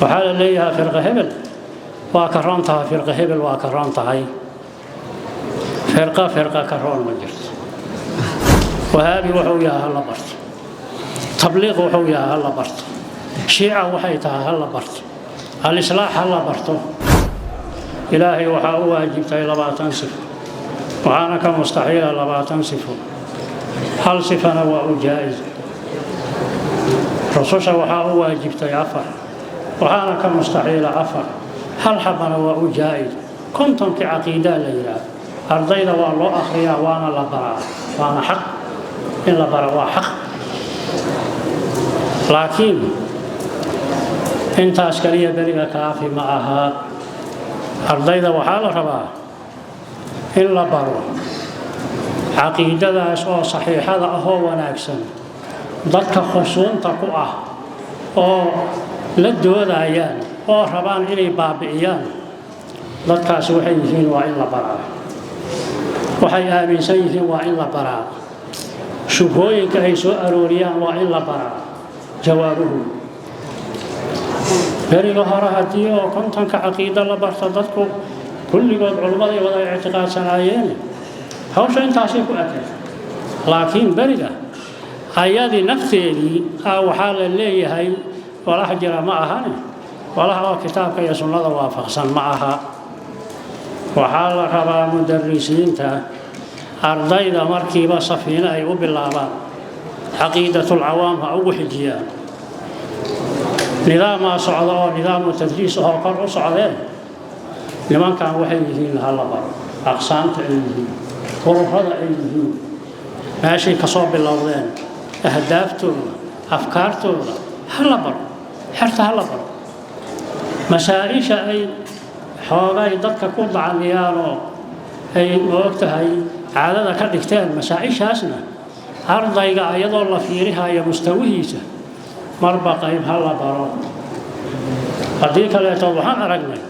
وحال ليها فرقة هبل وكرانتها فرقة هبل وكرانتها هي فرقة كرون مجرد وهذه وحوياها هلا برت تبليغ وحوياها هلا برت شيعة وحيتها هلا برت الإصلاح هلا برتو إلهي وحاوها جبتها إلى بعض تنصف وعانك مستحيل إلى بعض تنصف هل صفنا وأجائز رسوش وحاوها جبتها عفر وعانك مستحيل عفر هل حبنا وأجائز كنتم كعقيدة ليلة أرضينا والله أخريا وانا لبرا وانا حق إن لبرا حق لكن انت أشكالية بريئة كافي معها أرضينا وحال ربا إن لبرا عقيدة أسوأ صحيحة هو وناكسن ضدك خصوم تقوى أو لدود أيان أو ربان إلي بابئيان ضدك سوحيهين وإن لبرا waxay aaminsan yihiin waa in la baraa shubhooyinka ay soo arooriyaan waa in la baraa jawaabuhu beriga hore haddii oo kontonka caqiida la barta dadku kulligood culimmadii wada ictiqaadsanaayeen hawsha intaasay ku ekay laakiin beriga ayadii nafteedii waxaa la leeyahay walax jira ma ahane walax oo kitaabka iyo sunnada waafaqsan ma aha waxaa la rabaa mudarrisiinta ardayda markiiba safiina ay u bilaabaan caqiidatul cawaam ha ugu xijiyaan nidaamaa socda oo nidaamu tadriis oo kor u socdeen nimankan waxay yihiin hal baro aqsaamta ay yihiin ururada ay yihiin meeshay ka soo bilowdeen ahdaaftooda afkaartooda hal baro xirta hal baro masaa'isha ay xoogay dadka ku dacaniyaanoo ay moogtahay caadada ka dhigteen masaa'ishaasna ardayga ayadoo la fiirihayo mustawihiisa marba qayb ha la baro haddii kaleeto waxaan aragnay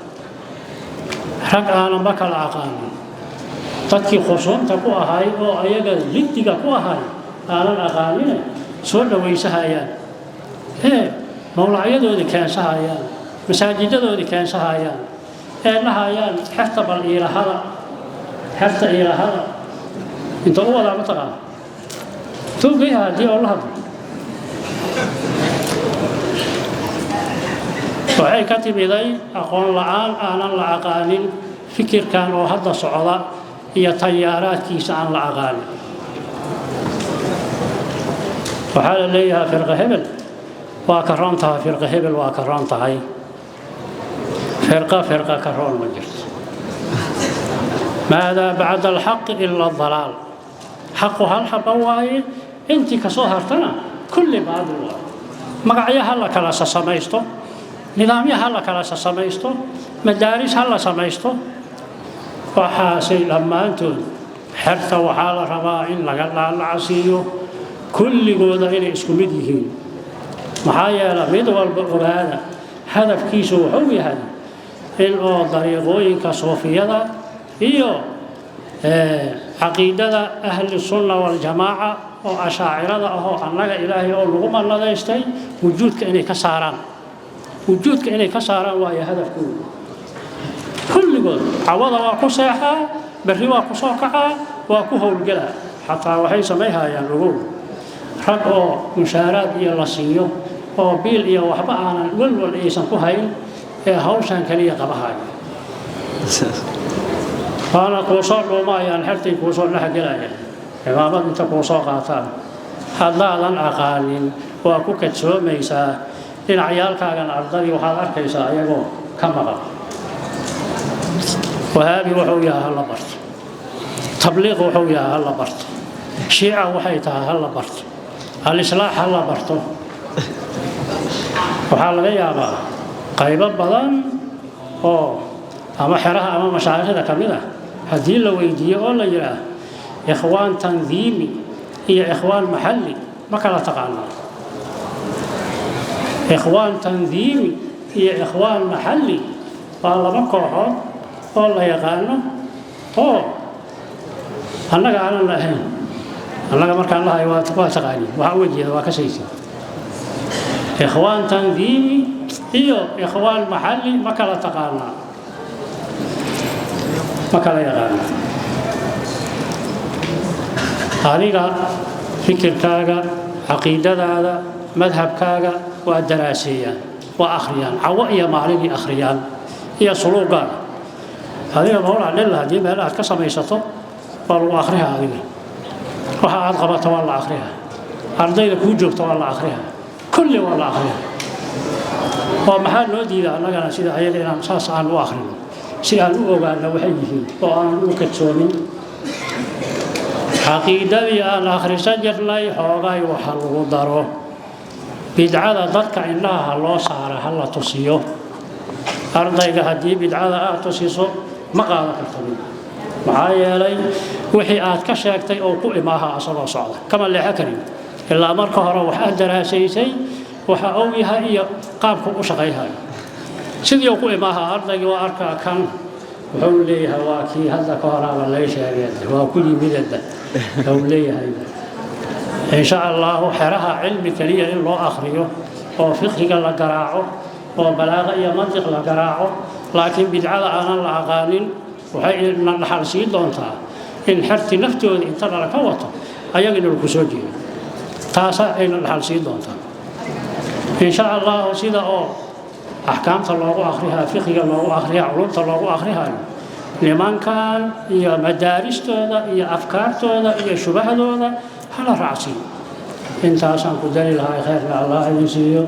rag aananba kala aqaanin dadkii khusuumta ku ahay oo ayaga liddiga ku ahay aanan aqaanine soo dhawaysahayaan mawlacyadoodii keensahayaan masaajidadoodii keensahayaan لهايان حتى بالإلهة حتى إلهة أنت هو لا متقال توقيها دي الله وعي كاتب إذي أقول الآن أنا العقانين فكر كانوا هذا صعودا هي طيارات كيس عن العقانين وحال ليها فرقة هبل وكرانتها فرقة هبل وكرانتها هي فرقة كرون مجرد ماذا بعد الحق إلا الضلال حقها الحق واي انت كسوهرتنا كل بعد الله مقعيها هلا كلا سميستو نظاميها هلا كلا سميستو مدارس هلا سميستو وحاسي لما انتم حرث وحال ربائن لقال العسيو كل قوضة إلي اسكمديهين محايا لمد والبقرانة هدف كيسو وحوي هذا إن طريقوين كصوفية إيو عقيدة أهل السنة والجماعة وأشاعرة أهو أنك إلهي أو لغم الله يستي وجودك إني كساران وهي هدف كل قول عوض واكو ساحة بري واكو سوكعة واكو هولقلها حتى وحي سميها يا لغوم حقو مشارات إيا لسيو وبيل إيا وحبا عنا الولول إيسان كوهين hawshan kaliya qabahay ana qoosoo dhoomayaan xirtay qoosoo la xagalaya imaamad inta qoosoo qaataan hadaadan aqaanin waa ku kadsoomaysaa dhinacyaalkaagan ardadii waxaad arkaysaa ayagoo ka maqan wahaabi wuxuu yahay la barto tabliiq wuxuu yahay la barto shiica waxay tahay la barto al-islaax la barto waxaa laga yaabaa qaybo badan oo ama xeraha ama mashaariicda kamida hadii la weydiiyo oo la yiraahdo ikhwaan tanziimi iyo ikhwaan maxalli ma kala taqaanaa ikhwaan tanziimi iyo ikhwaan maxalli waa laba kooxood oo la yaqaano oo annaga aan lahayn annaga markaan lahay waa taqaani waxa wejiga waa ka shaysi ikhwaan tanziimi iyo ikhwaan maxalli ma kala taqaanaa ma kala yaqaana adiga fikirkaaga caqiidadaada madhabkaaga waa daraaseeyaan waa akhriyaan cawo iyo maalinii akhriyaan iyo suluugaada adiga mawlaa dhilla haddii meel aad ka samaysato waa lagu akhrihaa adiga waxa aad qabato waa la akhrihaa ardayda kuu joogta waa la akhrihaa kulli waa la akhrihaa oo maxaa loo diidaa annagana sida ayaga inaan saas aan u akhrino si aan u ogaano waxay yihiin oo aanan u kadsoomin caqiidadii aan akhrisan jirnay xoogay waxa lagu daro bidcada dadka indhaha ha loo saara ha la tusiyo ardayga haddii bidcada aad tusiso ma qaadan karto maxaa yeelay wixii aad ka sheegtay oo ku imaaha asagoo socda kama leexo karin ilaa marka hore wax aad daraasaysay waxa uu yahay iyo qaabku u shaqaynayo sidii uu ku imaaha ardayga waa arkaa kan wuxuu leeyahay waa kii hadda ka horaaba lay sheegay waa ku yimidada wuxuu leeyahay إن شاء الله حرها علم كلية إن الله أخرجه وفقه لا جراعه وبلاغة منطق لا جراعه لكن بدعة أنا العقانين وهي نحل سيد لونتها إن حرت نفته إن ترى كوته أيجن الكسوجي تاسع إن نحل سيد لونتها إن شاء الله سيدا أو أحكام الله آخرها فقه الله آخرها علوم الله آخرها لمن كان هي مدارس تودا هي أفكار تودا هي شبه تودا على رأسي انت عشان كدليل هاي خير الله يجزيه